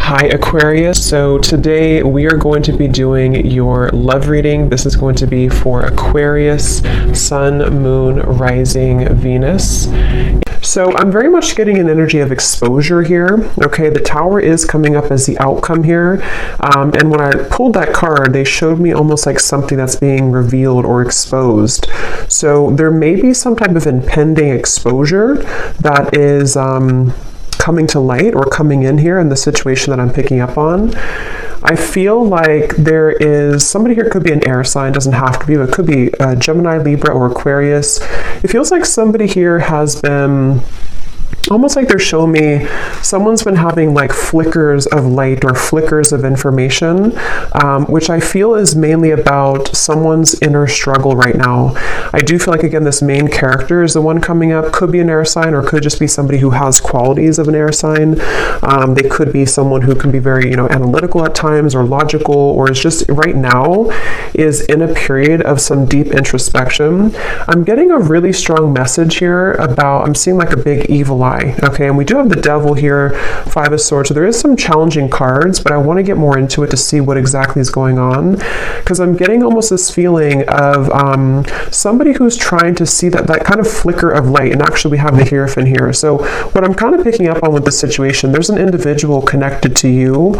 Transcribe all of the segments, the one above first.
Hi Aquarius, so today we are going to be doing your love reading. This is going to be for Aquarius, Sun, Moon, Rising, Venus. So I'm very much getting an energy of exposure here. Okay, the Tower is coming up as the outcome here. And when I pulled that card, they showed me almost like something that's being revealed or exposed. So there may be some type of impending exposure that is coming to light or coming in here in the situation that I'm picking up on. I feel like there is somebody here, could be an air sign, doesn't have to be, but it could be Gemini, Libra, or Aquarius. It feels like somebody here has been almost like they're showing me someone's been having like flickers of light or flickers of information, which I feel is mainly about someone's inner struggle right now. I do feel like, again, this main character is the one coming up, could be an air sign or could just be somebody who has qualities of an air sign. They could be someone who can be very, analytical at times or logical, or is just right now is in a period of some deep introspection. I'm getting a really strong message here about, I'm seeing like a big evil eye. Okay, and we do have the Devil here, Five of Swords, so there is some challenging cards, but I want to get more into it to see what exactly is going on, because I'm getting almost this feeling of somebody who's trying to see that kind of flicker of light, and actually we have the Hierophant here. So what I'm kind of picking up on with this situation, there's an individual connected to you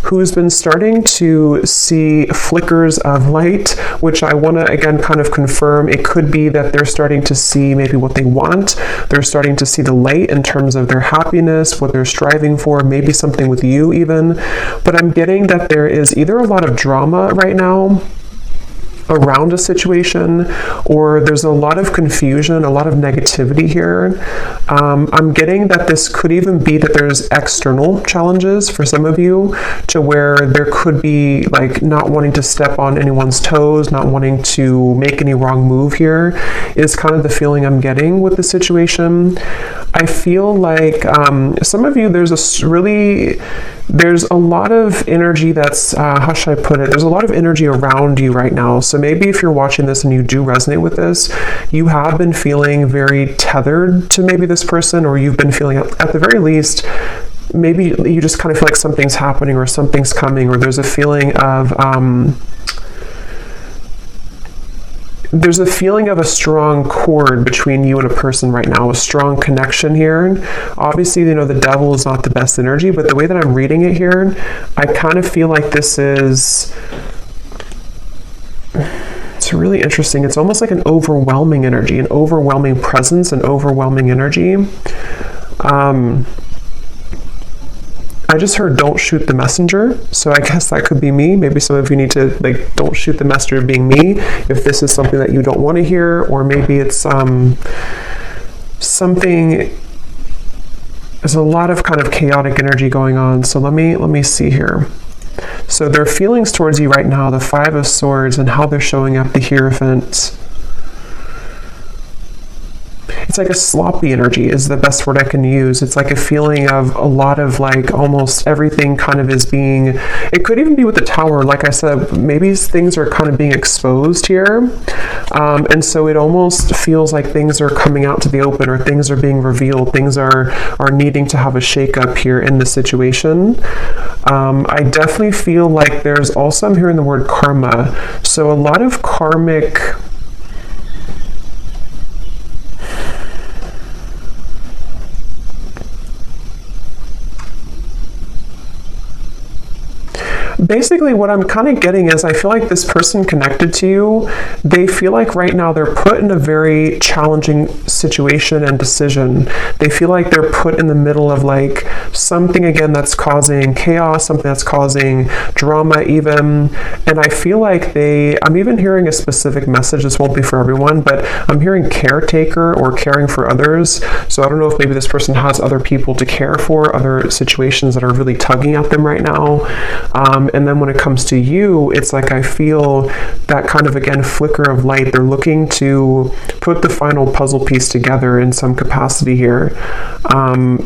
who's been starting to see flickers of light, which I want to, again, kind of confirm. It could be that they're starting to see maybe what they want, they're starting to see the light in terms of their happiness, what they're striving for, maybe something with you even. But I'm getting that there is either a lot of drama right now around a situation, or there's a lot of confusion, a lot of negativity here. I'm getting that this could even be that there's external challenges for some of you, to where there could be like not wanting to step on anyone's toes, not wanting to make any wrong move here, is kind of the feeling I'm getting with the situation. I feel like some of you, there's a lot of energy that's, how should I put it? There's a lot of energy around you right now. So maybe if you're watching this and you do resonate with this, you have been feeling very tethered to maybe this person, or you've been feeling, at the very least, maybe you just kind of feel like something's happening or something's coming, or there's a feeling of, a strong cord between you and a person right now, a strong connection here. Obviously, the Devil is not the best energy, but the way that I'm reading it here, I kind of feel like this is, it's really interesting. It's almost like an overwhelming energy, an overwhelming presence, an overwhelming energy. I just heard don't shoot the messenger, so I guess that could be me. Maybe some of you need to, like, don't shoot the messenger being me, if this is something that you don't want to hear, or maybe it's something, there's a lot of kind of chaotic energy going on. So let me see here. So their feelings towards you right now, the Five of Swords, and how they're showing up, the Hierophant. It's like a sloppy energy is the best word I can use. It's like a feeling of a lot of, like, almost everything kind of is being, it could even be with the Tower. Like I said, maybe things are kind of being exposed here. And so it almost feels like things are coming out to the open, or things are being revealed. Things are needing to have a shakeup here in the situation. I definitely feel like there's also, I'm hearing the word karma. So a lot of karmic, basically what I'm kind of getting is, I feel like this person connected to you, they feel like right now they're put in a very challenging situation and decision. They feel like they're put in the middle of like something, again, that's causing chaos, something that's causing drama even. And I feel like I'm even hearing a specific message. This won't be for everyone, but I'm hearing caretaker or caring for others. So I don't know if maybe this person has other people to care for, other situations that are really tugging at them right now. And then when it comes to you, it's like I feel that kind of, again, flicker of light. They're looking to put the final puzzle piece together in some capacity here.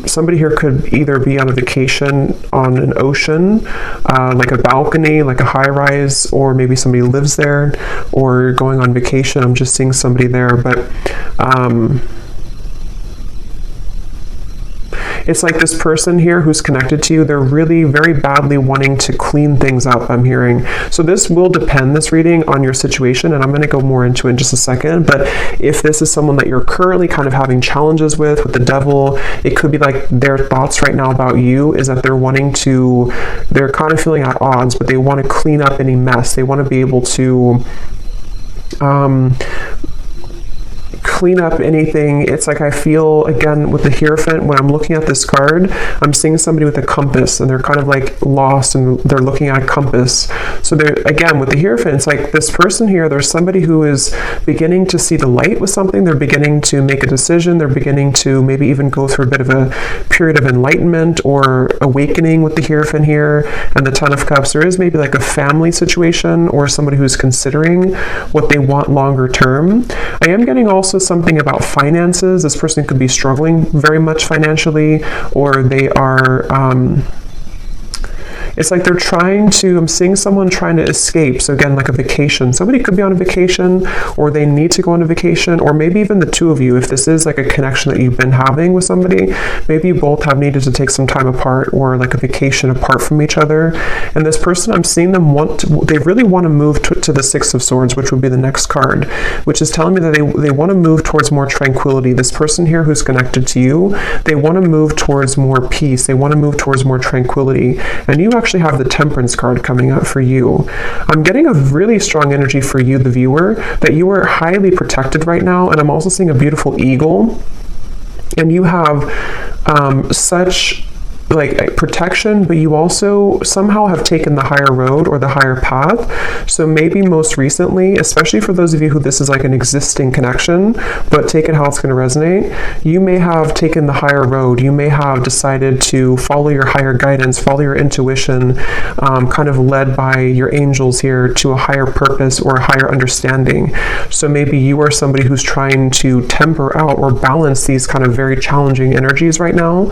Somebody here could either be on a vacation on an ocean, like a balcony, like a high-rise, or maybe somebody lives there, or going on vacation. I'm just seeing somebody there, but It's like this person here who's connected to you, they're really very badly wanting to clean things up, I'm hearing. So this will depend, this reading, on your situation, and I'm going to go more into it in just a second. But if this is someone that you're currently kind of having challenges with the devil, it could be like their thoughts right now about you is that they're kind of feeling at odds, but they want to clean up any mess. They want to be able to clean up anything. It's like I feel, again, with the Hierophant, when I'm looking at this card, I'm seeing somebody with a compass, and they're kind of like lost, and they're looking at a compass. So they're, again, with the Hierophant, it's like this person here, there's somebody who is beginning to see the light with something. They're beginning to make a decision. They're beginning to maybe even go through a bit of a period of enlightenment or awakening with the Hierophant here. And the Ten of Cups, there is maybe like a family situation or somebody who's considering what they want longer term. I am getting also something about finances. This person could be struggling very much financially, or they are it's like they're I'm seeing someone trying to escape. So again, like a vacation. Somebody could be on a vacation, or they need to go on a vacation, or maybe even the two of you, if this is like a connection that you've been having with somebody, maybe you both have needed to take some time apart, or like a vacation apart from each other. And this person, I'm seeing them they really want to move to the Six of Swords, which would be the next card, which is telling me that they want to move towards more tranquility. This person here who's connected to you, they want to move towards more peace. They want to move towards more tranquility. And you actually have the Temperance card coming up for you. I'm getting a really strong energy for you, the viewer, that you are highly protected right now. And I'm also seeing a beautiful eagle. And you have such like protection, but you also somehow have taken the higher road or the higher path. So maybe most recently, especially for those of you who this is like an existing connection, but take it how it's going to resonate, you may have taken the higher road. You may have decided to follow your higher guidance, follow your intuition, kind of led by your angels here to a higher purpose or a higher understanding. So maybe you are somebody who's trying to temper out or balance these kind of very challenging energies right now.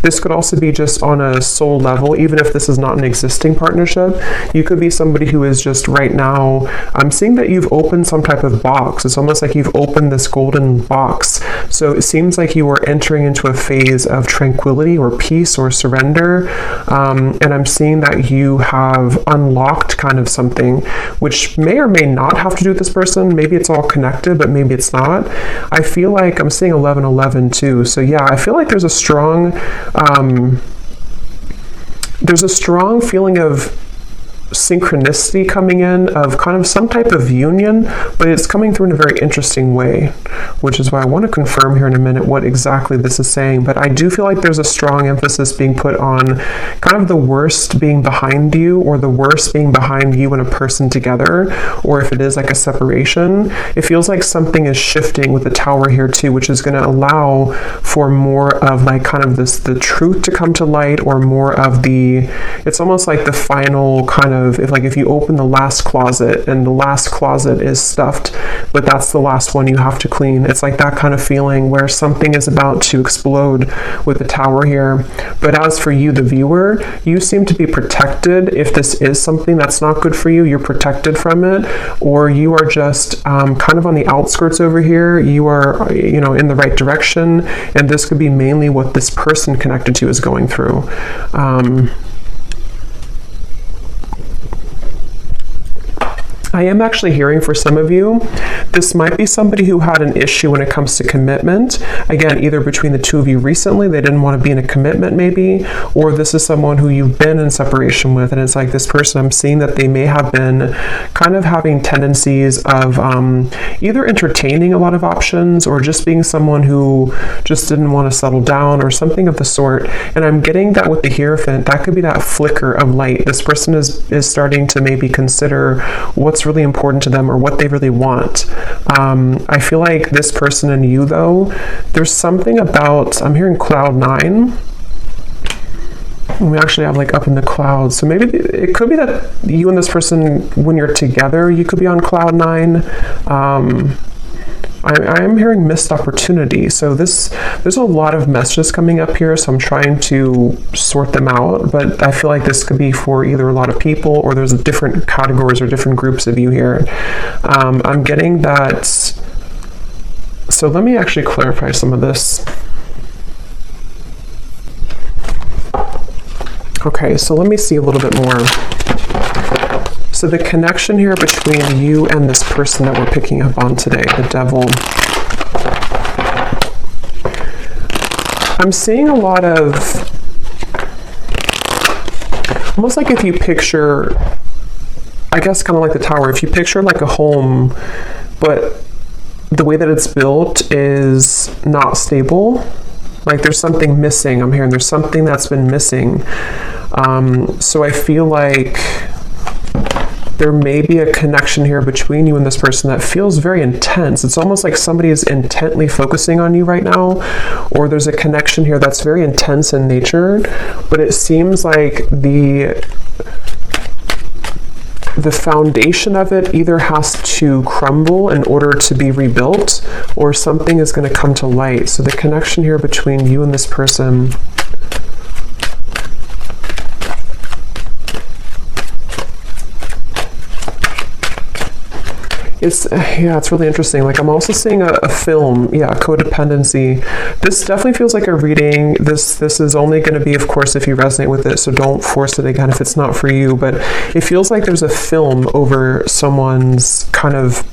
This could also be just on a soul level, even if this is not an existing partnership. You could be somebody who is just right now, I'm seeing that you've opened some type of box. It's almost like you've opened this golden box. So it seems like you are entering into a phase of tranquility or peace or surrender. And I'm seeing that you have unlocked kind of something, which may or may not have to do with this person. Maybe it's all connected, but maybe it's not. I feel like I'm seeing 1111 too. So yeah, I feel like there's a strong feeling of synchronicity coming in, of kind of some type of union, but it's coming through in a very interesting way, which is why I want to confirm here in a minute what exactly this is saying. But I do feel like there's a strong emphasis being put on kind of the worst being behind you, or the worst being behind you and a person together, or if it is like a separation, it feels like something is shifting with the Tower here too, which is going to allow for more of like kind of the truth to come to light, or more of it's almost like the final kind of, if you open the last closet and the last closet is stuffed, but that's the last one you have to clean. It's like that kind of feeling where something is about to explode with the Tower here. But as for you, the viewer, you seem to be protected. If this is something that's not good for you, you're protected from it, or you are just kind of on the outskirts over here. You are, in the right direction, and this could be mainly what this person connected to is going through. I am actually hearing for some of you, this might be somebody who had an issue when it comes to commitment. Again, either between the two of you recently, they didn't want to be in a commitment maybe, or this is someone who you've been in separation with, and it's like this person, I'm seeing that they may have been kind of having tendencies of either entertaining a lot of options, or just being someone who just didn't want to settle down, or something of the sort. And I'm getting that with the Hierophant, that could be that flicker of light. This person is starting to maybe consider what's really important to them, or what they really want. I feel like this person and you, though, there's something about, I'm hearing cloud 9. We actually have like up in the clouds. So maybe it could be that you and this person, when you're together, you could be on cloud 9. I am hearing missed opportunity. So there's a lot of messages coming up here, so I'm trying to sort them out, but I feel like this could be for either a lot of people, or there's different categories or different groups of you here. I'm getting that. So let me actually clarify some of this. Okay, so let me see a little bit more. So the connection here between you and this person that we're picking up on today, the devil. I'm seeing a lot of, almost like if you picture, I guess kind of like the tower, if you picture like a home, but the way that it's built is not stable. Like there's something missing. I'm hearing there's something that's been missing. So I feel like there may be a connection here between you and this person that feels very intense. It's almost like somebody is intently focusing on you right now, or there's a connection here that's very intense in nature, but it seems like the foundation of it either has to crumble in order to be rebuilt, or something is going to come to light. So the connection here between you and this person, it's really interesting. Like I'm also seeing a film, codependency. This definitely feels like a reading. This is only going to be, of course, if you resonate with it, so don't force it again if it's not for you, but it feels like there's a film over someone's kind of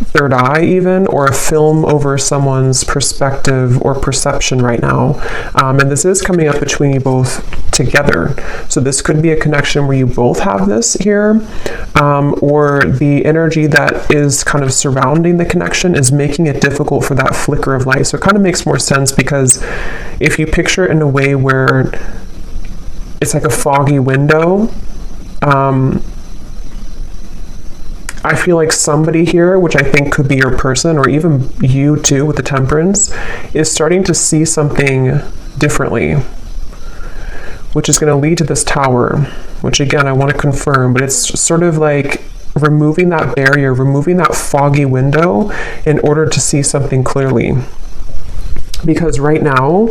third eye even, or a film over someone's perspective or perception right now. And this is coming up between you both together. So this could be a connection where you both have this here, or the energy that is kind of surrounding the connection is making it difficult for that flicker of light. So it kind of makes more sense, because if you picture it in a way where it's like a foggy window, I feel like somebody here, which I think could be your person, or even you too with the Temperance, is starting to see something differently, which is going to lead to this Tower, which again, I want to confirm, but it's sort of like removing that barrier, removing that foggy window in order to see something clearly. Because right now,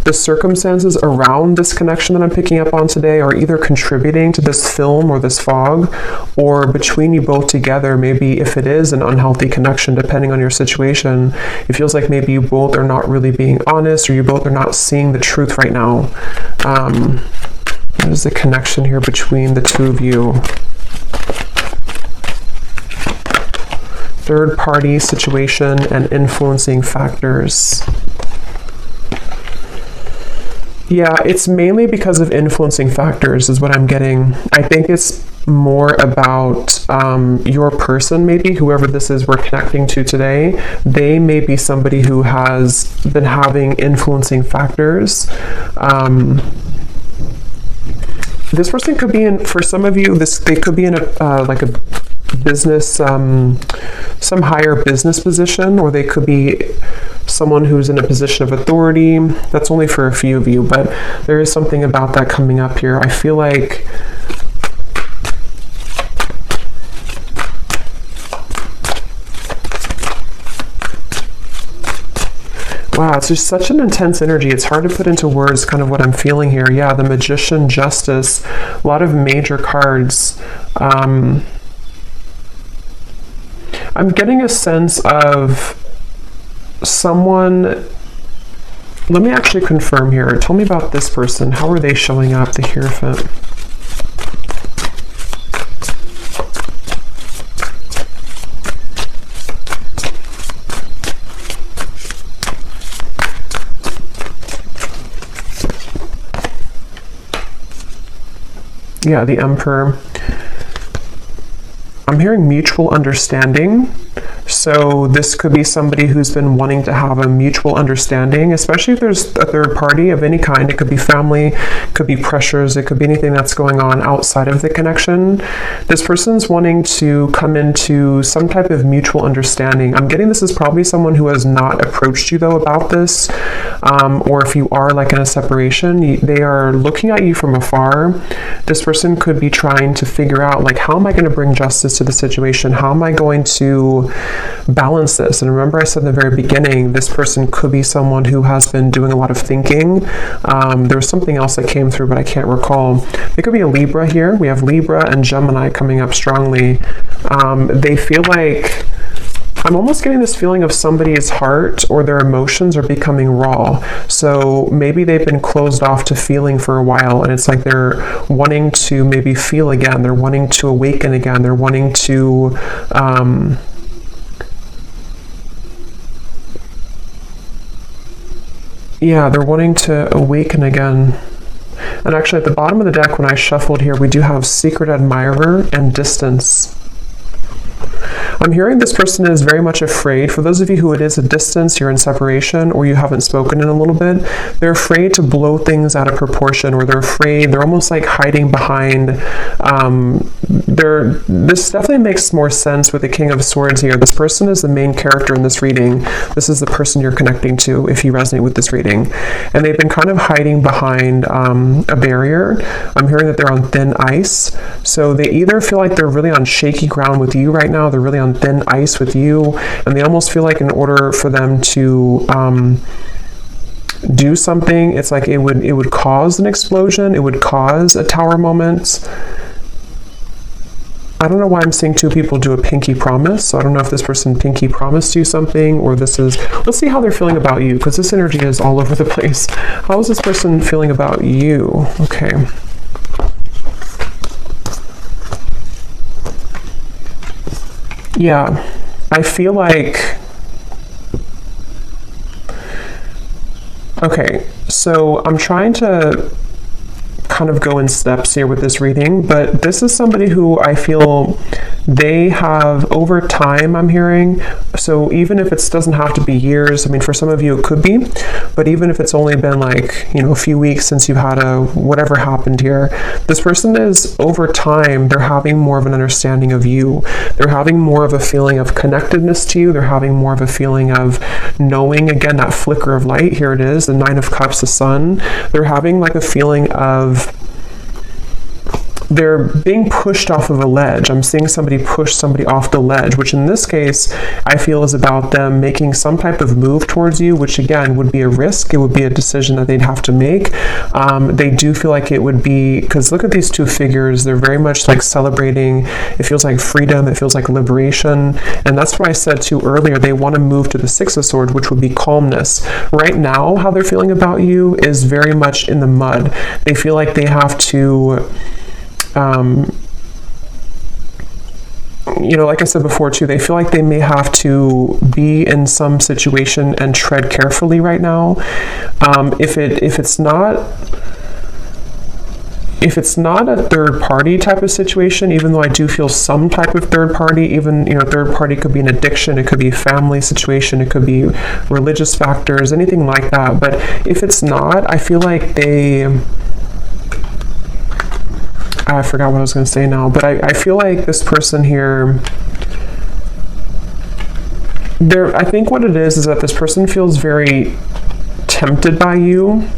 the circumstances around this connection that I'm picking up on today are either contributing to this film or this fog, or between you both together, maybe if it is an unhealthy connection, depending on your situation, it feels like maybe you both are not really being honest, or you both are not seeing the truth right now. What is the connection here between the two of you? Third party situation and influencing factors. Yeah, it's mainly because of influencing factors is what I'm getting. I think it's more about your person, maybe, whoever this is we're connecting to today. They may be somebody who has been having influencing factors. This person could be in, for some of you, they could be in like a business, some higher business position, or they could be someone who's in a position of authority. That's only for a few of you, but there is something about that coming up here. I feel like wow, it's just such an intense energy. It's hard to put into words kind of what I'm feeling here. Yeah, the Magician, Justice, a lot of major cards. I'm getting a sense of someone. Let me actually confirm here. Tell me about this person. How are they showing up? The Hierophant. Yeah, the Emperor. I'm hearing mutual understanding. So this could be somebody who's been wanting to have a mutual understanding, especially if there's a third party of any kind. It could be family, could be pressures, it could be anything that's going on outside of the connection. This person's wanting to come into some type of mutual understanding. I'm getting this is probably someone who has not approached you though about this, or if you are like in a separation, they are looking at you from afar. This person could be trying to figure out, like, how am I going to bring justice to the situation? How am I going to balance this? And remember I said in the very beginning, this person could be someone who has been doing a lot of thinking. There was something else that came through, but I can't recall. They could be a Libra here. We have Libra and Gemini coming up strongly. They feel like I'm almost getting this feeling of somebody's heart or their emotions are becoming raw. So maybe they've been closed off to feeling for a while, and it's like they're wanting to maybe feel again. They're wanting to awaken again. They're wanting to, yeah, they're wanting to awaken again. And actually at the bottom of the deck, when I shuffled here, we do have secret admirer and distance. I'm hearing this person is very much afraid. For those of you who it is a distance, you're in separation, or you haven't spoken in a little bit, they're afraid to blow things out of proportion, or they're afraid, they're almost like hiding behind, this definitely makes more sense with the King of Swords here. This person is the main character in this reading. This is the person you're connecting to if you resonate with this reading. And they've been kind of hiding behind a barrier. I'm hearing that they're on thin ice. So they either feel like they're really on shaky ground with you right now, they're really on thin ice with you, and they almost feel like in order for them to do something, it's like it would cause an explosion, it would cause a tower moment. I don't know why I'm seeing two people do a pinky promise, so I don't know if this person pinky promised you something, or this is, let's see how they're feeling about you, because this energy is all over the place. How is this person feeling about you? Okay. Yeah, I feel like, okay, so I'm trying to kind of go in steps here with this reading, but this is somebody who I feel they have over time, I'm hearing. So even if it doesn't have to be years, I mean, for some of you it could be, but even if it's only been like, you know, a few weeks since you've had whatever happened here, this person is over time, they're having more of an understanding of you. They're having more of a feeling of connectedness to you. They're having more of a feeling of knowing, again, that flicker of light. Here it is, the Nine of Cups, the Sun. They're having like a feeling of they're being pushed off of a ledge. I'm seeing somebody push somebody off the ledge, which in this case, I feel is about them making some type of move towards you, which again would be a risk. It would be a decision that they'd have to make. They do feel like it would be, because look at these two figures, they're very much like celebrating. It feels like freedom, it feels like liberation. And that's why I said too earlier, they want to move to the Six of Swords, which would be calmness. Right now, how they're feeling about you is very much in the mud. They feel like they have to, you know, like I said before too, they feel like they may have to be in some situation and tread carefully right now. If it's not a third party type of situation, even though I do feel some type of third party, even, you know, third party could be an addiction, it could be a family situation, it could be religious factors, anything like that. But if it's not, I feel like I forgot what I was going to say now, but I feel like this person here, I think what it is that this person feels very tempted by you,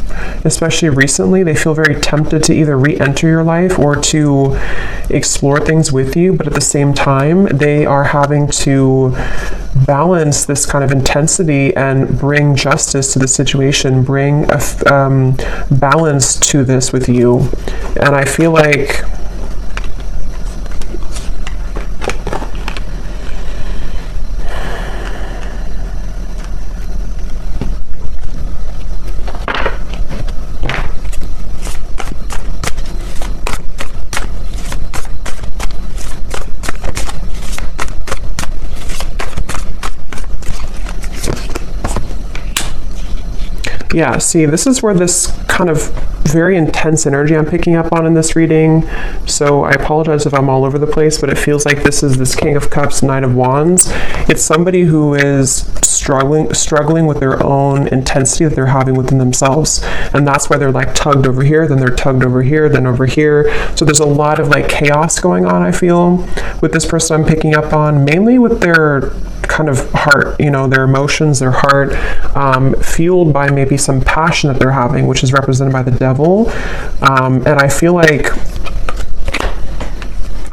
especially recently. They feel very tempted to either re-enter your life or to explore things with you, but at the same time, they are having to balance this kind of intensity and bring justice to the situation, bring a balance to this with you. And I feel like yeah, see, this is where this kind of very intense energy I'm picking up on in this reading. So I apologize if I'm all over the place, but it feels like this is this King of Cups, Knight of Wands. It's somebody who is struggling with their own intensity that they're having within themselves. And that's why they're like tugged over here, then they're tugged over here, then over here. So there's a lot of like chaos going on, I feel, with this person I'm picking up on, mainly with their kind of heart, you know, their emotions, their heart, fueled by maybe some passion that they're having, which is represented by the Devil. And I feel like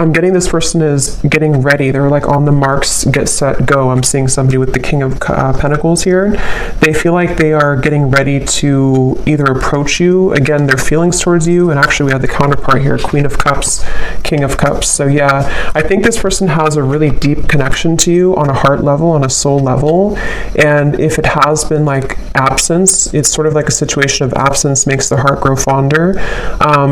I'm getting this person is getting ready. They're like on the marks, get set, go. I'm seeing somebody with the King of Pentacles here. They feel like they are getting ready to either approach you, again, their feelings towards you, and actually we have the counterpart here, Queen of Cups, King of Cups. So yeah, I think this person has a really deep connection to you on a heart level, on a soul level, and if it has been like absence, it's sort of like a situation of absence makes the heart grow fonder.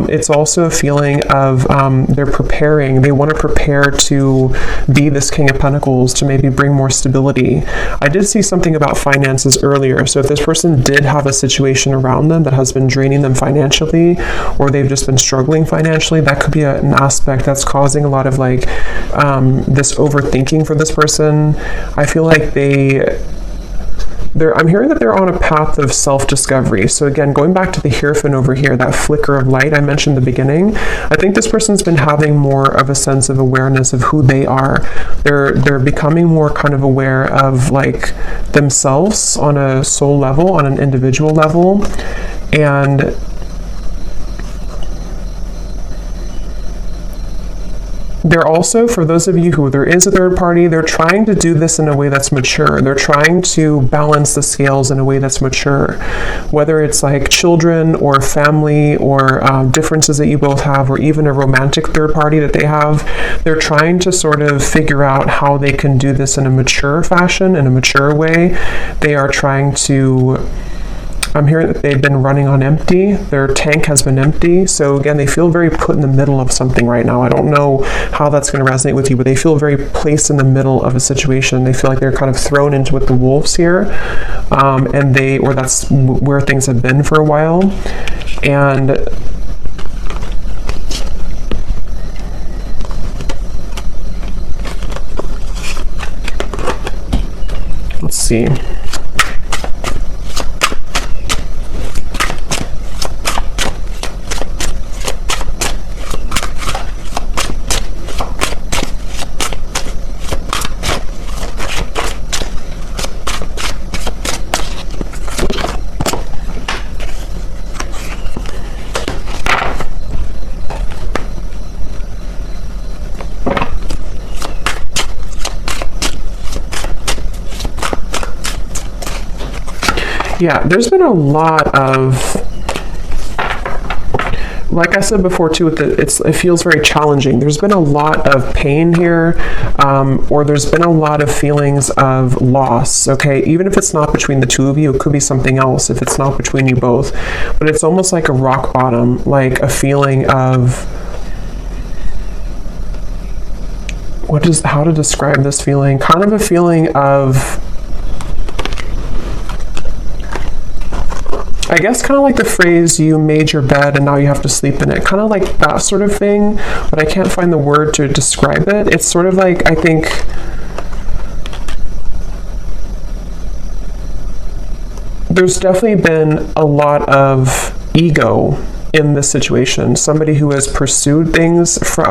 It's also a feeling of they're preparing. They want to prepare to be this King of Pentacles, to maybe bring more stability. I did see something about finances earlier. So if this person did have a situation around them that has been draining them financially, or they've just been struggling financially, that could be an aspect that's causing a lot of like this overthinking for this person. I feel like I'm hearing that they're on a path of self-discovery. So again, going back to the Hierophant over here, that flicker of light I mentioned in the beginning, I think this person's been having more of a sense of awareness of who they are. They're becoming more kind of aware of like themselves on a soul level, on an individual level, and they're also, for those of you who there is a third party, they're trying to do this in a way that's mature. They're trying to balance the scales in a way that's mature. Whether it's like children or family or differences that you both have, or even a romantic third party that they have, they're trying to sort of figure out how they can do this in a mature fashion, in a mature way. They are trying to... I'm hearing that they've been running on empty. Their tank has been empty. So again, they feel very put in the middle of something right now. I don't know how that's going to resonate with you, but they feel very placed in the middle of a situation. They feel like they're kind of thrown into with the wolves here. Or that's where things have been for a while. And let's see. Yeah, there's been a lot of, like I said before too, it feels very challenging. There's been a lot of pain here, or there's been a lot of feelings of loss, okay? Even if it's not between the two of you, it could be something else if it's not between you both. But it's almost like a rock bottom, like a feeling of, how to describe this feeling? Kind of a feeling of, I guess kind of like the phrase, you made your bed and now you have to sleep in it. Kind of like that sort of thing, but I can't find the word to describe it. It's sort of like, I think, there's definitely been a lot of ego in this situation. Somebody who has pursued things for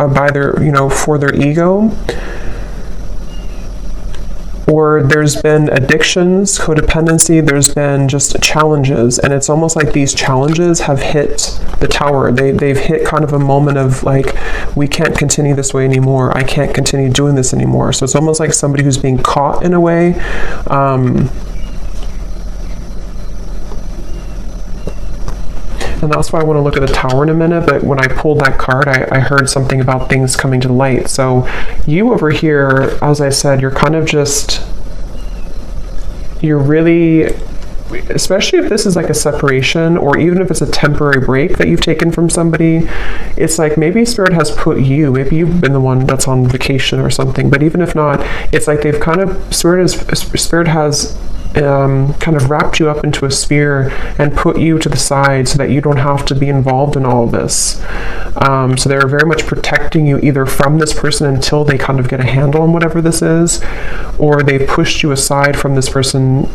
their ego. Or there's been addictions, codependency, there's been just challenges, and it's almost like these challenges have hit the tower. They've hit kind of a moment of like, we can't continue this way anymore. I can't continue doing this anymore. So it's almost like somebody who's being caught in a way. And that's why I want to look at the tower in a minute, but when I pulled that card, I heard something about things coming to light. So you over here, as I said, you're kind of just, you're really, especially if this is like a separation, or even if it's a temporary break that you've taken from somebody, it's like maybe Spirit has put you, maybe you've been the one that's on vacation or something, but even if not, it's like they've kind of, Spirit has kind of wrapped you up into a sphere and put you to the side so that you don't have to be involved in all of this. So they're very much protecting you either from this person until they kind of get a handle on whatever this is, or they pushed you aside from this person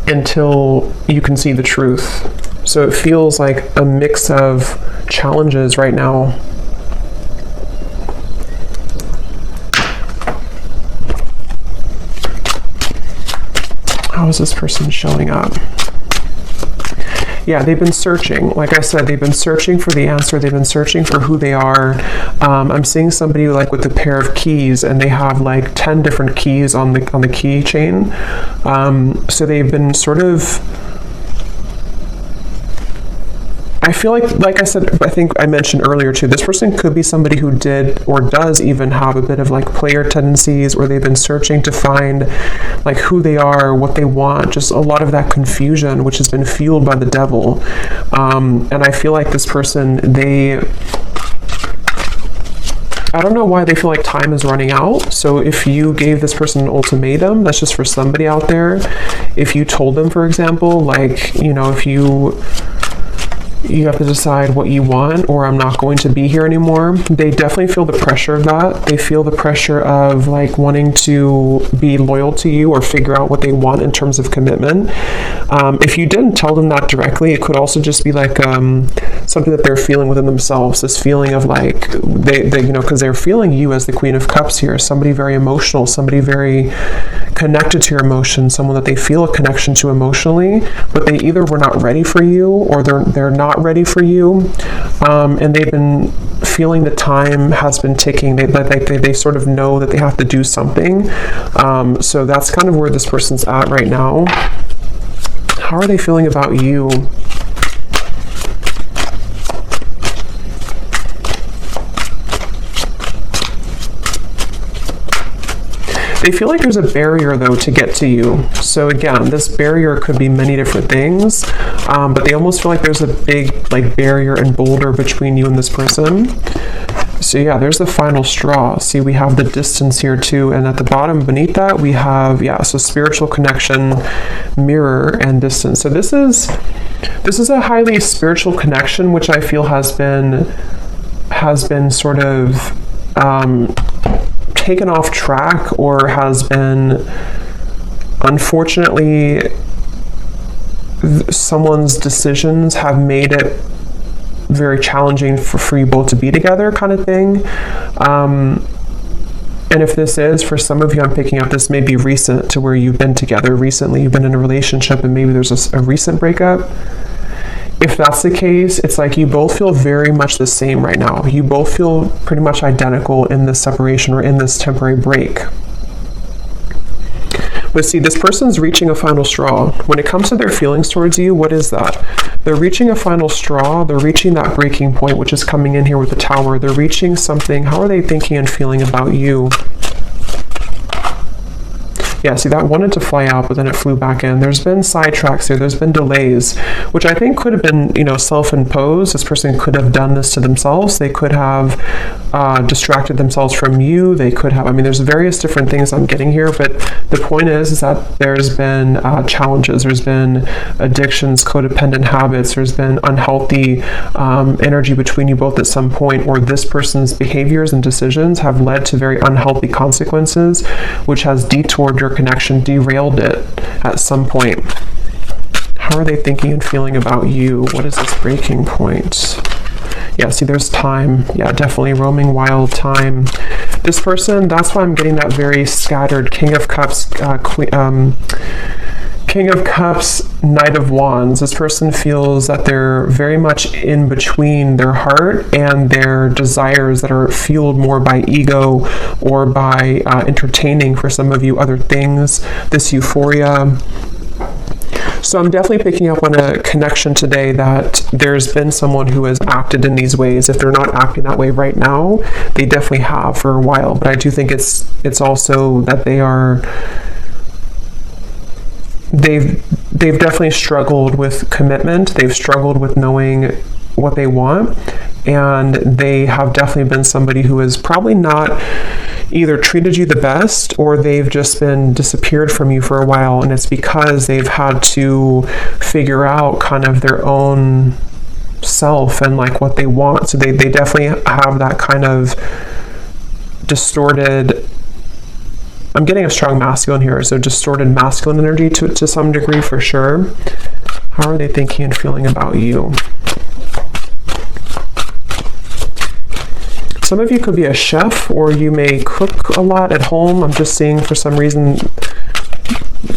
until you can see the truth. So it feels like a mix of challenges right now. How is this person showing up? Yeah, they've been searching. Like I said, they've been searching for the answer. They've been searching for who they are. I'm seeing somebody like with a pair of keys, and they have like 10 different keys on the keychain. So they've been sort of, I feel like I said, I think I mentioned earlier too, this person could be somebody who did or does even have a bit of like player tendencies, or they've been searching to find like who they are, what they want, just a lot of that confusion, which has been fueled by the devil. And I feel like this person, I don't know why they feel like time is running out. So if you gave this person an ultimatum, that's just for somebody out there. If you told them, for example, like, you know, if you have to decide what you want, or I'm not going to be here anymore, they definitely feel the pressure of that. They feel the pressure of like wanting to be loyal to you or figure out what they want in terms of commitment. If you didn't tell them that directly, it could also just be like something that they're feeling within themselves, this feeling of like they you know, because they're feeling you as the Queen of Cups here, somebody very emotional, somebody very connected to your emotions, someone that they feel a connection to emotionally, but they either were not ready for you, or they're not ready for you, and they've been feeling the time has been ticking. They sort of know that they have to do something. So that's kind of where this person's at right now. How are they feeling about you? They feel like there's a barrier, though, to get to you. So again, this barrier could be many different things, but they almost feel like there's a big like barrier and boulder between you and this person. So yeah, there's the final straw. See, we have the distance here too, and at the bottom beneath that we have, yeah, so spiritual connection, mirror, and distance. So this is a highly spiritual connection, which I feel has been sort of taken off track, or has been, unfortunately, someone's decisions have made it very challenging for you both to be together, kind of thing. And if this is, for some of you, I'm picking up, this may be recent, to where you've been together recently, you've been in a relationship, and maybe there's a recent breakup. If that's the case, it's like you both feel very much the same right now. You both feel pretty much identical in this separation, or in this temporary break. But see, this person's reaching a final straw. When it comes to their feelings towards you, what is that? They're reaching a final straw. They're reaching that breaking point, which is coming in here with the Tower. They're reaching something. How are they thinking and feeling about you? Yeah, see, that wanted to fly out, but then it flew back in. There's been sidetracks here. There's been delays, which I think could have been, you know, self-imposed. This person could have done this to themselves. They could have distracted themselves from you. They could have, I mean, there's various different things I'm getting here, but the point is that there's been challenges. There's been addictions, codependent habits. There's been unhealthy energy between you both at some point, or this person's behaviors and decisions have led to very unhealthy consequences, which has detoured your connection, derailed it at some point. How are they thinking and feeling about you? What is this breaking point? Yeah, see, there's time. Yeah, definitely roaming wild time. This person, that's why I'm getting that very scattered King of Cups, King of Cups, Knight of Wands. This person feels that they're very much in between their heart and their desires that are fueled more by ego, or by entertaining, for some of you, other things, this euphoria. So I'm definitely picking up on a connection today that there's been someone who has acted in these ways. If they're not acting that way right now, they definitely have for a while. But I do think it's also that they've definitely struggled with commitment. They've struggled with knowing what they want, and they have definitely been somebody who has probably not either treated you the best, or they've just been disappeared from you for a while, and it's because they've had to figure out kind of their own self and like what they want. So they definitely have that kind of distorted, I'm getting a strong masculine here, so distorted masculine energy to some degree, for sure. How are they thinking and feeling about you? Some of you could be a chef, or you may cook a lot at home. I'm just seeing, for some reason,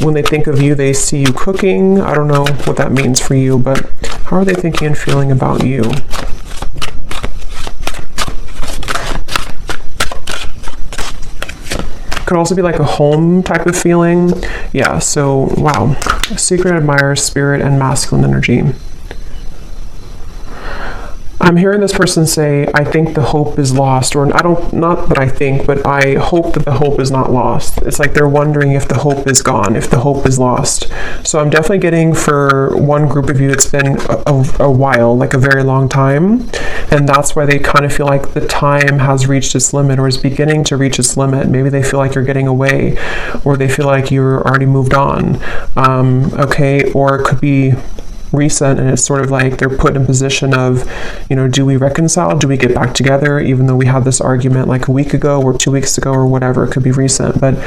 when they think of you, they see you cooking. I don't know what that means for you, but how are they thinking and feeling about you? Could also be like a home type of feeling. Yeah, so wow. Secret admirer, spirit, and masculine energy. I'm hearing this person say, I think the hope is lost, or not that I think, but I hope that the hope is not lost. It's like they're wondering if the hope is gone, if the hope is lost. So I'm definitely getting, for one group of you, it's been a while, like a very long time. And that's why they kind of feel like the time has reached its limit, or is beginning to reach its limit. Maybe they feel like you're getting away, or they feel like you're already moved on. Okay, or it could be recent, and it's sort of like they're put in a position of, you know, do we reconcile? Do we get back together? Even though we had this argument like a week ago or 2 weeks ago or whatever, it could be recent. But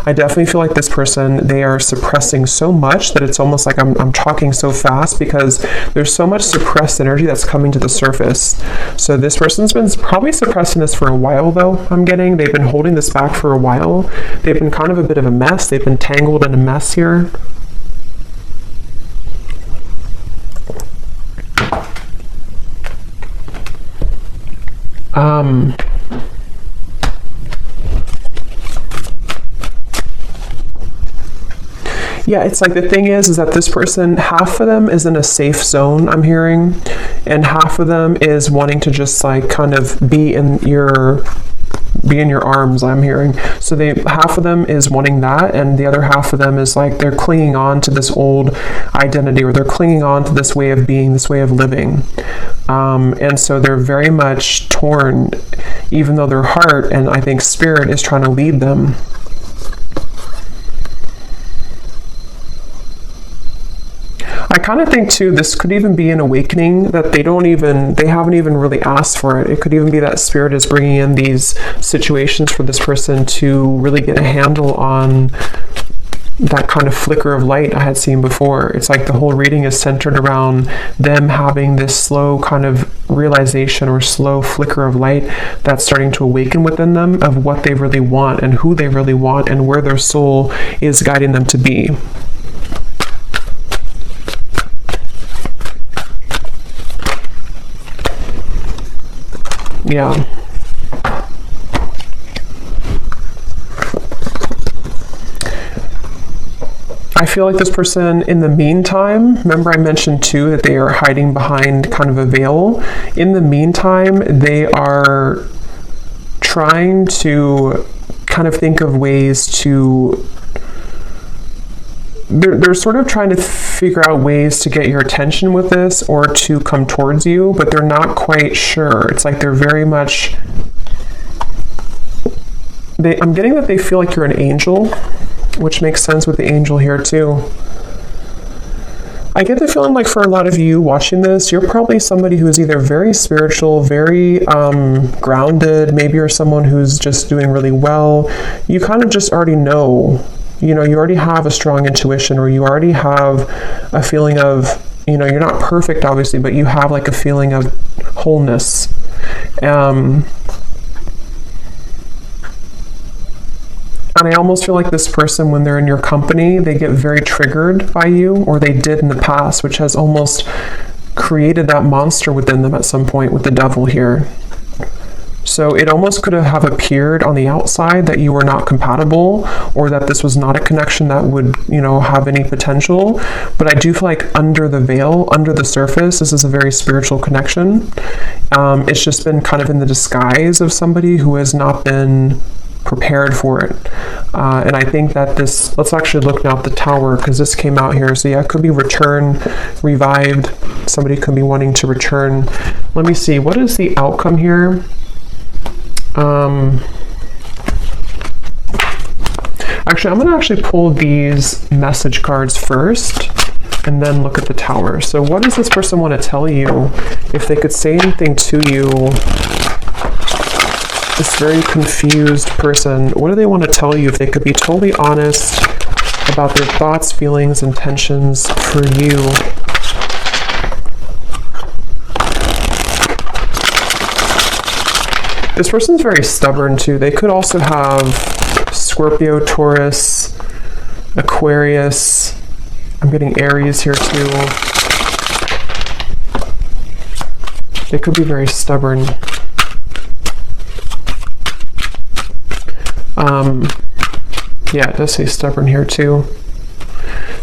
I definitely feel like this person, they are suppressing so much that it's almost like I'm talking so fast because there's so much suppressed energy that's coming to the surface. So this person's been probably suppressing this for a while, though. I'm getting they've been holding this back for a while. They've been kind of a bit of a mess. They've been tangled in a mess here. Yeah, it's like the thing is that this person, half of them is in a safe zone, I'm hearing, and half of them is wanting to just like kind of be in your arms, I'm hearing. So half of them is wanting that, and the other half of them is like they're clinging on to this old identity, or they're clinging on to this way of being, this way of living. And so they're very much torn, even though their heart and I think spirit is trying to lead them. I kind of think too, this could even be an awakening that they haven't even really asked for it. It could even be that spirit is bringing in these situations for this person to really get a handle on that kind of flicker of light I had seen before. It's like the whole reading is centered around them having this slow kind of realization or slow flicker of light that's starting to awaken within them of what they really want and who they really want and where their soul is guiding them to be. Yeah. I feel like this person, in the meantime, remember I mentioned too that they are hiding behind kind of a veil. In the meantime, they are trying to kind of think of ways to, they're sort of trying to figure out ways to get your attention with this or to come towards you, but they're not quite sure. It's like they're very much, I'm getting that they feel like you're an angel, which makes sense with the angel here too. I get the feeling like for a lot of you watching this, you're probably somebody who is either very spiritual, very grounded, maybe you're someone who's just doing really well. You kind of just already know, you know, you already have a strong intuition, or you already have a feeling of, you know, you're not perfect obviously, but you have like a feeling of wholeness. And I almost feel like this person, when they're in your company, they get very triggered by you, or they did in the past, which has almost created that monster within them at some point with the devil here. So it almost could have appeared on the outside that you were not compatible, or that this was not a connection that would, you know, have any potential. But I do feel like under the veil, under the surface, this is a very spiritual connection. It's just been kind of in the disguise of somebody who has not been prepared for it. And I think that this, let's actually look now at the Tower, because this came out here. So yeah, it could be return, revived. Somebody could be wanting to return. Let me see, what is the outcome here? Actually, I'm going to actually pull these message cards first and then look at the Tower. So what does this person want to tell you? If they could say anything to you, this very confused person, what do they want to tell you? If they could be totally honest about their thoughts, feelings, intentions for you. This person's very stubborn too. They could also have Scorpio, Taurus, Aquarius. I'm getting Aries here too. They could be very stubborn. Yeah, it does say stubborn here too.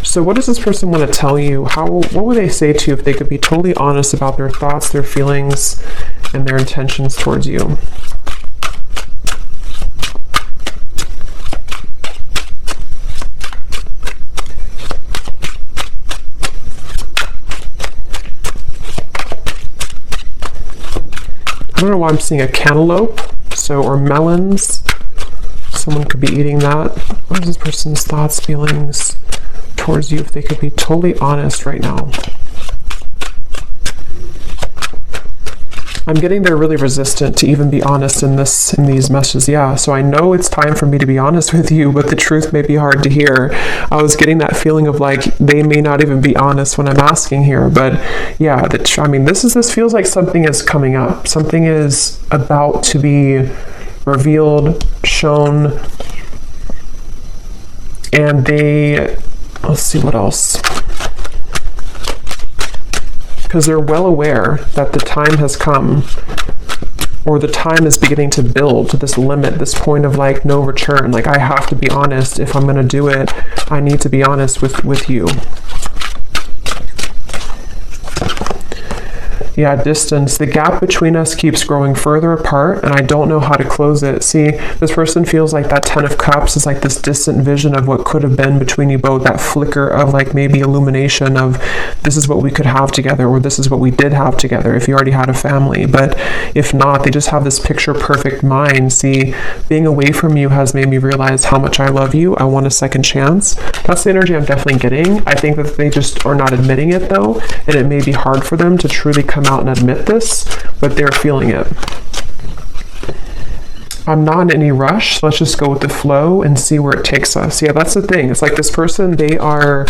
So what does this person want to tell you? What would they say to you if they could be totally honest about their thoughts, their feelings, and their intentions towards you? I don't know why I'm seeing a cantaloupe, or melons. Someone could be eating that. What is this person's thoughts, feelings towards you if they could be totally honest right now? I'm getting they're really resistant to even be honest in these messages. Yeah, so I know it's time for me to be honest with you, but the truth may be hard to hear. I was getting that feeling of like they may not even be honest when I'm asking here, but yeah, this feels like something is coming up. Something is about to be revealed, shown, and let's see what else. Because they're well aware that the time has come, or the time is beginning to build to this limit, this point of like no return. Like, I have to be honest. If I'm going to do it, I need to be honest with you. Yeah, distance. The gap between us keeps growing further apart, and I don't know how to close it. See, this person feels like that 10 of Cups is like this distant vision of what could have been between you both, that flicker of like maybe illumination of this is what we could have together, or this is what we did have together if you already had a family. But if not, they just have this picture perfect mind. See, being away from you has made me realize how much I love you. I want a second chance. That's the energy I'm definitely getting. I think that they just are not admitting it though, and it may be hard for them to truly come out and admit this, but they're feeling it. I'm not in any rush. Let's just go with the flow and see where it takes us. Yeah, that's the thing. It's like this person, they are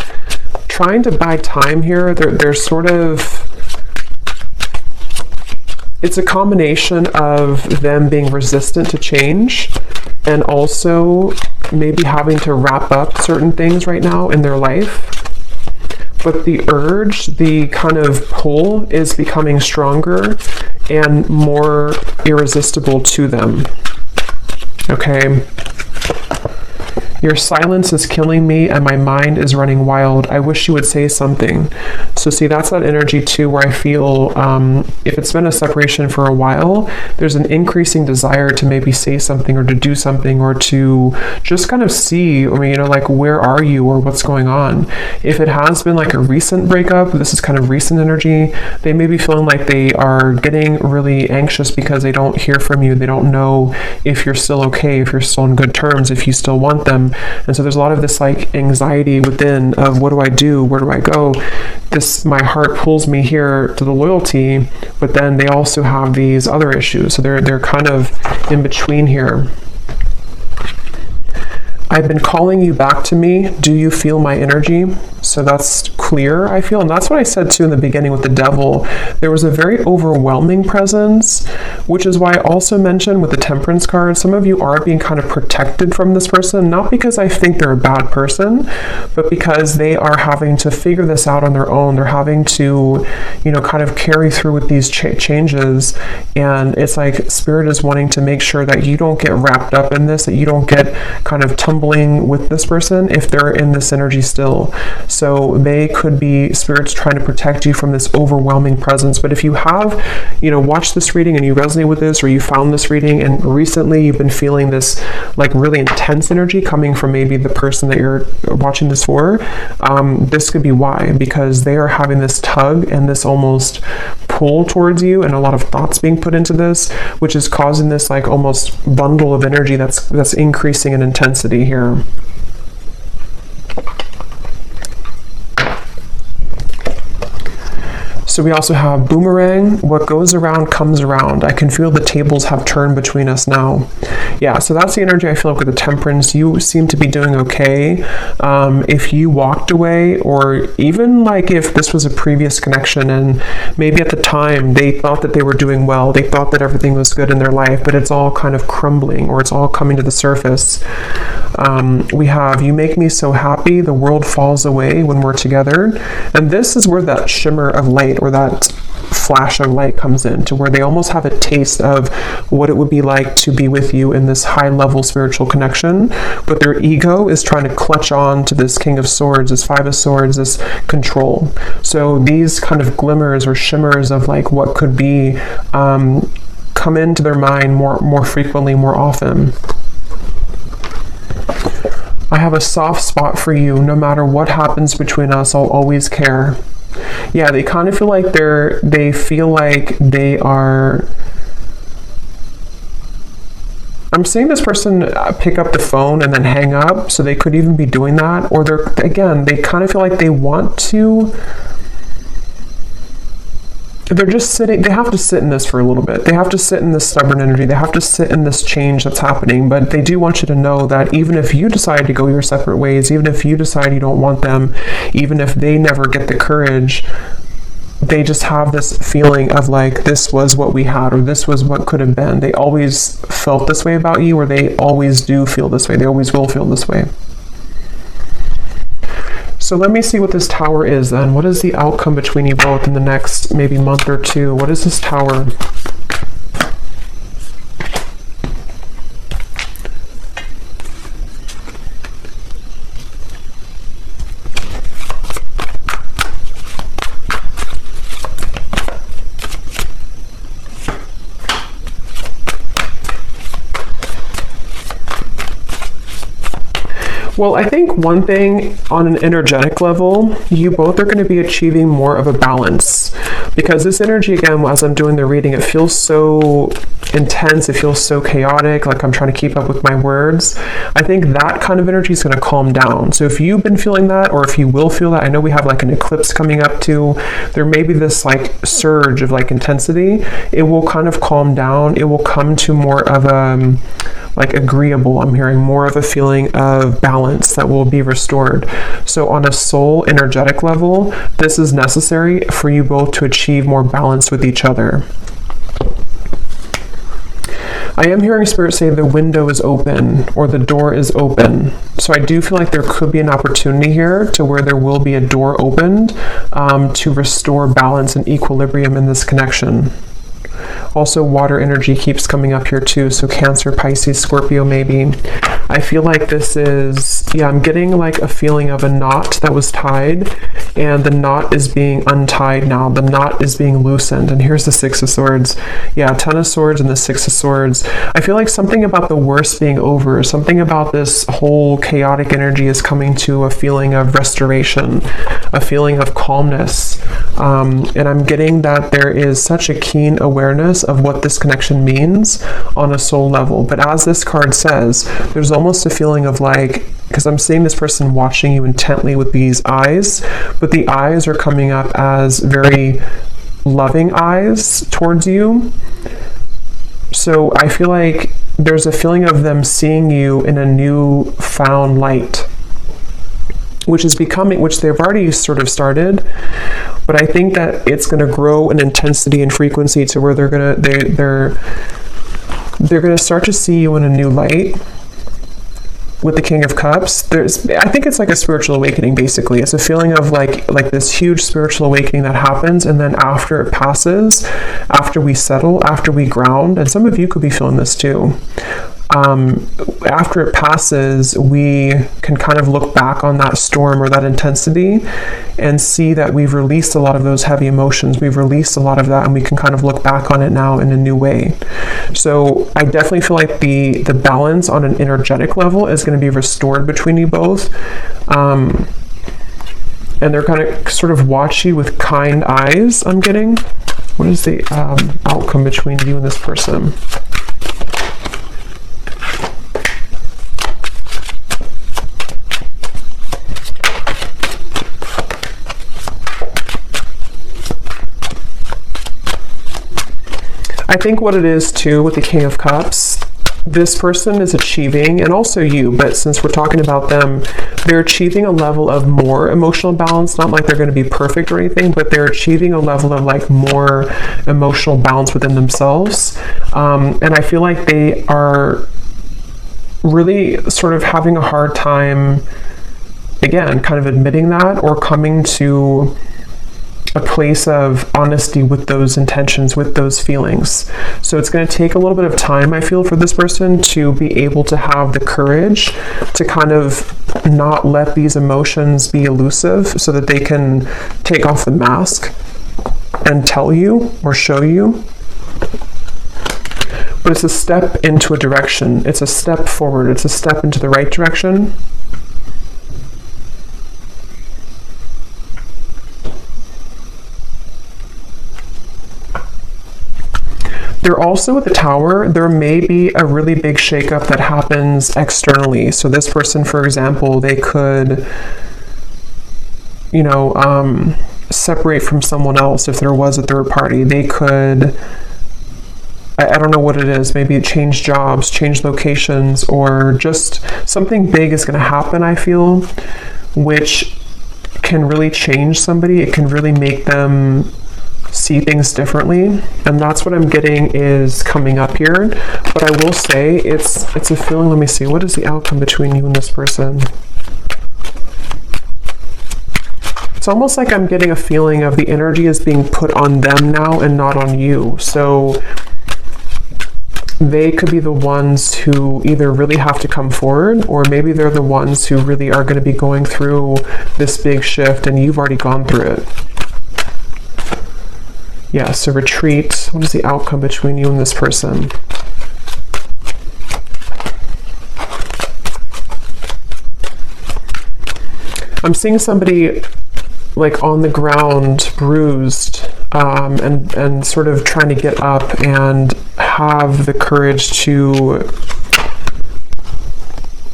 trying to buy time here. They're sort of, it's a combination of them being resistant to change and also maybe having to wrap up certain things right now in their life. But the urge, the kind of pull is becoming stronger and more irresistible to them. Okay. Your silence is killing me and my mind is running wild. I wish you would say something. So see, that's that energy too, where I feel if it's been a separation for a while, there's an increasing desire to maybe say something or to do something or to just kind of see, or, you know, like, where are you or what's going on? If it has been like a recent breakup, this is kind of recent energy, they may be feeling like they are getting really anxious because they don't hear from you. They don't know if you're still okay, if you're still on good terms, if you still want them. And so there's a lot of this like anxiety within of what do I do? Where do I go? My heart pulls me here to the loyalty, but then they also have these other issues. So they're kind of in between here. I've been calling you back to me. Do you feel my energy? So that's clear, I feel. And that's what I said too in the beginning with the devil. There was a very overwhelming presence, which is why I also mentioned with the Temperance card, some of you are being kind of protected from this person, not because I think they're a bad person, but because they are having to figure this out on their own. They're having to, you know, kind of carry through with these changes. And it's like Spirit is wanting to make sure that you don't get wrapped up in this, that you don't get kind of tumbling with this person if they're in this energy still. So they could be spirits trying to protect you from this overwhelming presence. But if you have, you know, watched this reading and you resonate with this, or you found this reading and recently you've been feeling this like really intense energy coming from maybe the person that you're watching this for, this could be why, because they are having this tug and this almost pull towards you and a lot of thoughts being put into this, which is causing this like almost bundle of energy that's increasing in intensity here. So we also have boomerang. What goes around comes around. I can feel the tables have turned between us now. Yeah, so that's the energy I feel like with the Temperance. You seem to be doing okay. If you walked away, or even like if this was a previous connection and maybe at the time they thought that they were doing well, they thought that everything was good in their life, but it's all kind of crumbling or it's all coming to the surface. We have, you make me so happy, the world falls away when we're together. And this is where that shimmer of light or that flash of light comes in, to where they almost have a taste of what it would be like to be with you in this high level spiritual connection, but their ego is trying to clutch on to this King of Swords, this Five of Swords, this control. So these kind of glimmers or shimmers of like what could be come into their mind more frequently, more often. I have a soft spot for you. No matter what happens between us, I'll always care. Yeah, they kind of feel like they feel like they are. I'm seeing this person pick up the phone and then hang up, so they could even be doing that. Or they kind of feel like they want to. They're just sitting, they have to sit in this for a little bit. They have to sit in this stubborn energy. They have to sit in this change that's happening. But they do want you to know that even if you decide to go your separate ways, even if you decide you don't want them, even if they never get the courage, they just have this feeling of like, this was what we had, or this was what could have been. They always felt this way about you, or they always do feel this way. They always will feel this way. So let me see what this Tower is then. What is the outcome between you both in the next maybe month or two? What is this Tower? Well, I think one thing on an energetic level, you both are going to be achieving more of a balance, because this energy, again, as I'm doing the reading, it feels so intense. It feels so chaotic, like I'm trying to keep up with my words. I think that kind of energy is going to calm down. So if you've been feeling that, or if you will feel that, I know we have like an eclipse coming up too. There may be this like surge of like intensity. It will kind of calm down. It will come to more of a like agreeable. I'm hearing more of a feeling of balance that will be restored. So on a soul energetic level, this is necessary for you both to achieve more balance with each other. I am hearing Spirit say the window is open, or the door is open. So I do feel like there could be an opportunity here to where there will be a door opened to restore balance and equilibrium in this connection. Also, water energy keeps coming up here too, so Cancer, Pisces, Scorpio maybe. I feel like this is, yeah, I'm getting like a feeling of a knot that was tied, and the knot is being untied now. The knot is being loosened, and here's the Six of Swords. Yeah, Ten of Swords and the Six of Swords. I feel like something about the worst being over, something about this whole chaotic energy is coming to a feeling of restoration, a feeling of calmness. And I'm getting that there is such a keen awareness of what this connection means on a soul level. But as this card says, there's almost a feeling of like, because I'm seeing this person watching you intently with these eyes, but the eyes are coming up as very loving eyes towards you. So I feel like there's a feeling of them seeing you in a new found light, which they've already sort of started, but I think that it's going to grow in intensity and frequency to where they're going to start to see you in a new light. With the King of Cups, I think it's like a spiritual awakening, basically. It's a feeling of like this huge spiritual awakening that happens, and then after it passes, after we settle, after we ground, and some of you could be feeling this too. After it passes, we can kind of look back on that storm or that intensity and see that we've released a lot of those heavy emotions. We've released a lot of that, and we can kind of look back on it now in a new way. So I definitely feel like the balance on an energetic level is going to be restored between you both. And they're going to sort of watch you with kind eyes, I'm getting. What is the outcome between you and this person? I think what it is too with the King of Cups, this person is achieving, and also you, but since we're talking about them, they're achieving a level of more emotional balance. Not like they're going to be perfect or anything, but they're achieving a level of like more emotional balance within themselves. And I feel like they are really sort of having a hard time, again, kind of admitting that or coming to a place of honesty with those intentions, with those feelings. So it's going to take a little bit of time, I feel, for this person to be able to have the courage to kind of not let these emotions be elusive so that they can take off the mask and tell you or show you. But it's a step into a direction. It's a step forward. It's a step into the right direction. They're also with the Tower. There may be a really big shakeup that happens externally. So this person, for example, they could, separate from someone else if there was a third party. They could, I don't know what it is, maybe change jobs, change locations, or just something big is going to happen, I feel, which can really change somebody. It can really make them see things differently, and that's what I'm getting is coming up here. But I will say it's a feeling. Let me see, what is the outcome between you and this person? It's almost like I'm getting a feeling of the energy is being put on them now and not on you. So they could be the ones who either really have to come forward, or maybe they're the ones who really are going to be going through this big shift and you've already gone through it. Yeah, so retreat. What is the outcome between you and this person? I'm seeing somebody like on the ground, bruised, and sort of trying to get up and have the courage to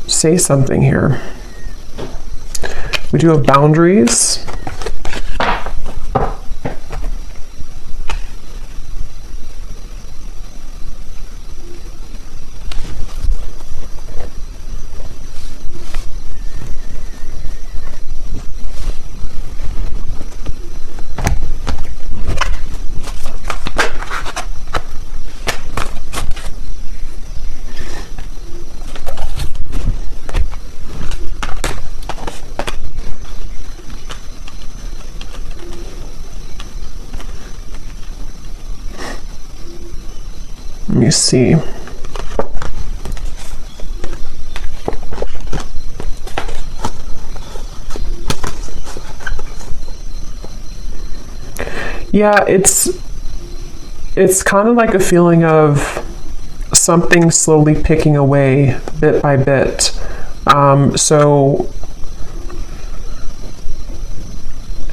say something here. We do have boundaries. Let me see. Yeah, it's kind of like a feeling of something slowly picking away bit by bit. So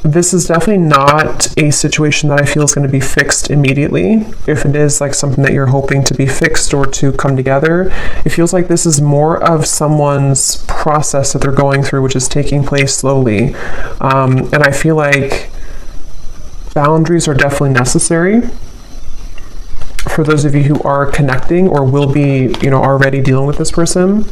this is definitely not a situation that I feel is going to be fixed immediately. If it is like something that you're hoping to be fixed or to come together, it feels like this is more of someone's process that they're going through, which is taking place slowly. And I feel like boundaries are definitely necessary for those of you who are connecting or will be, already dealing with this person.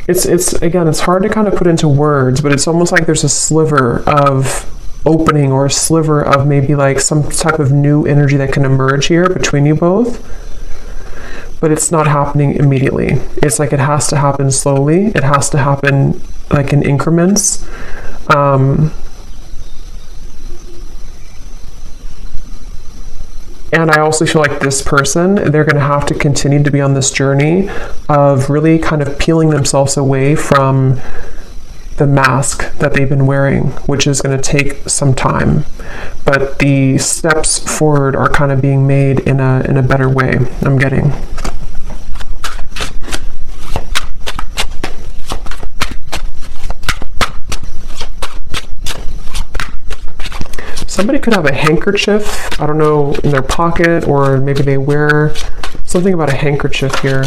It's hard to kind of put into words, but it's almost like there's a sliver of opening or a sliver of maybe like some type of new energy that can emerge here between you both. But it's not happening immediately. It's like it has to happen slowly. It has to happen like in increments. And I also feel like this person, they're going to have to continue to be on this journey of really kind of peeling themselves away from the mask that they've been wearing, which is going to take some time. But the steps forward are kind of being made in a better way, I'm getting. Somebody could have a handkerchief, I don't know, in their pocket, or maybe they wear something about a handkerchief here.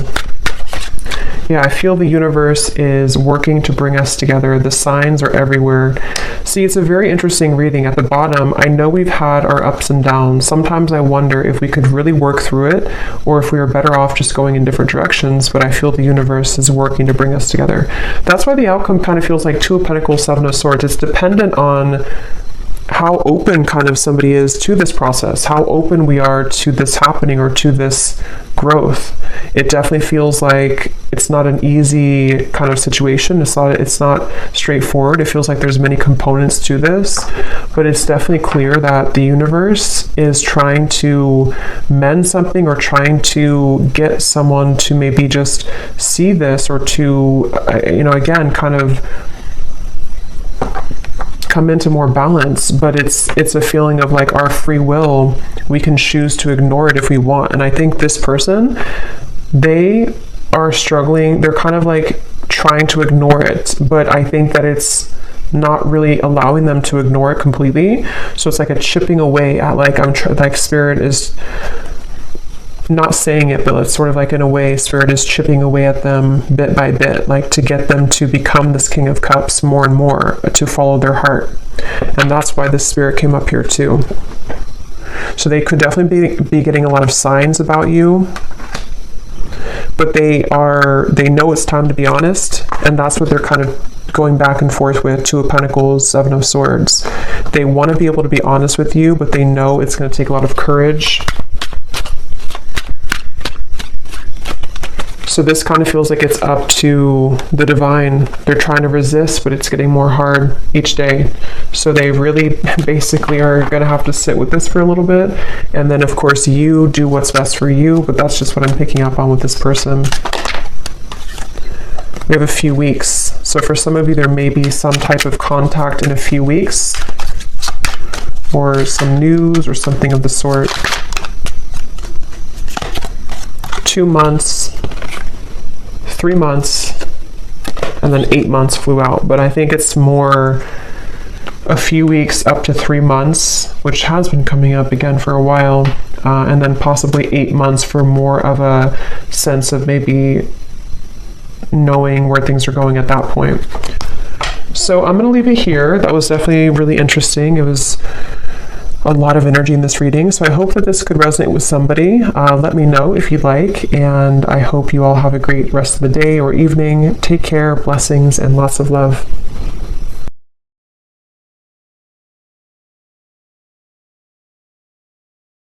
Yeah, I feel the universe is working to bring us together. The signs are everywhere. See, it's a very interesting reading. At the bottom, I know we've had our ups and downs. Sometimes I wonder if we could really work through it, or if we were better off just going in different directions, but I feel the universe is working to bring us together. That's why the outcome kind of feels like Two of Pentacles, Seven of Swords. It's dependent on how open kind of somebody is to this process, how open we are to this happening or to this growth. It definitely feels like it's not an easy kind of situation. It's not straightforward. It feels like there's many components to this, but it's definitely clear that the universe is trying to mend something or trying to get someone to maybe just see this, or to, again, kind of come into more balance. But it's a feeling of like our free will. We can choose to ignore it if we want. And I think this person, they are struggling. They're kind of like trying to ignore it, but I think that it's not really allowing them to ignore it completely. So it's like a chipping away at, like, like Spirit is not saying it, but it's sort of like, in a way, Spirit is chipping away at them bit by bit, like to get them to become this King of Cups more and more, to follow their heart. And that's why this Spirit came up here too. So they could definitely be getting a lot of signs about you, but they know it's time to be honest, and that's what they're kind of going back and forth with. Two of Pentacles, Seven of Swords. They want to be able to be honest with you, but they know it's going to take a lot of courage. So this kind of feels like it's up to the divine. They're trying to resist, but it's getting more hard each day. So they really basically are going to have to sit with this for a little bit. And then, of course, you do what's best for you, but that's just what I'm picking up on with this person. We have a few weeks. So for some of you, there may be some type of contact in a few weeks, or some news or something of the sort. 2 months, 3 months, and then 8 months flew out. But I think it's more a few weeks up to 3 months, which has been coming up again for a while, and then possibly 8 months for more of a sense of maybe knowing where things are going at that point. So I'm going to leave it here. That was definitely really interesting. It was a lot of energy in this reading, so I hope that this could resonate with somebody. Let me know if you'd like, and I hope you all have a great rest of the day or evening. Take care, blessings, and lots of love.